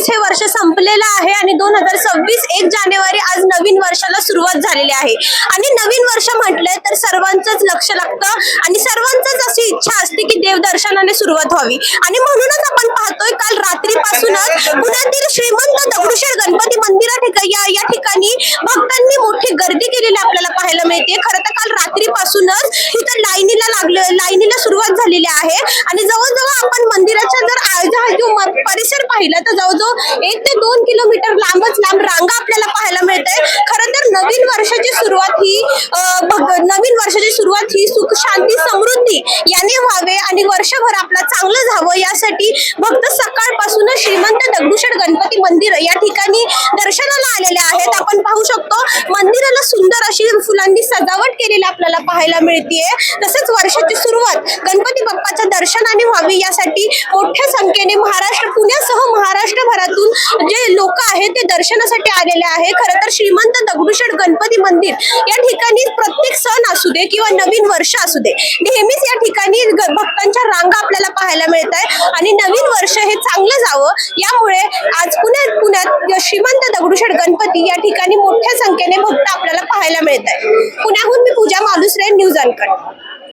हे वर्ष संपलेलं आहे आणि 2026 1 जानेवारी आज नवीन वर्षाला सुरुवात झालेली आहे। आणि नवीन वर्ष म्हटले तर सर्वांचंच लक्ष लागतं आणि सर्वांचंच अशी इच्छा असते की देवदर्शनाने सुरुवात व्हावी। आणि म्हणूनच आपण पाहतोय काल रात्रीपासूनच पुण्यातील श्रीमंत दगडूशेठ गणपती मंदिरात या ठिकाणी भक्तांनी मोठी गर्दी केलेली आपल्याला पाहायला मिळते। खरं तर काल रात्रीपासूनच इथं लाईनीला सुरुवात झालेली आहे आणि जवळजवळ आपण मंदिराच्या जर परिसर पाहिला तर जवळजवळ 1 ते 2 किलोमीटर लांब रांगा आपल्याला पाहायला मिळते। खरं तर नवीन वर्षाची सुरुवात ही सुख शांती समृद्धी याने व्हावे आणि वर्षभर आपला चांगलं जावं यासाठी भक्त सकाळपासूनच श्रीमंत दगडूशेठ गणपती मंदिर या ठिकाणी दर्शनाला आलेले आहेत। आपण पाहू शकतो मंदिराला सुंदर अशी फुलांनी सजावट केलेली आपल्याला पाहायला मिळते। तसेच वर्षाची सुरुवात गणपती बाप्पाच्या दर्शनाने व्हावी यासाठी मोठ्या संख्येने पुण्यासह महाराष्ट्रभरातून जे लोक आहेत ते दर्शनासाठी आलेले आहे। खरं तर श्रीमंत दगडूशेठ गणपती मंदिर या ठिकाणी प्रत्येक सण असू दे किंवा नवीन वर्ष असू दे नेहमीच या ठिकाणी भक्तांच्या रांगा आपल्याला पाहायला मिळत आहे आणि नवीन वर्ष हे चांगलं जावं यामुळे आज पुण्यात श्रीमंत दगडूशेठ गणपती या ठिकाणी मोठ्या संख्येने भक्त आपल्याला पाहायला मिळत आहे। पुण्याहून मी पूजा मालुसरे, न्यूज अनकट।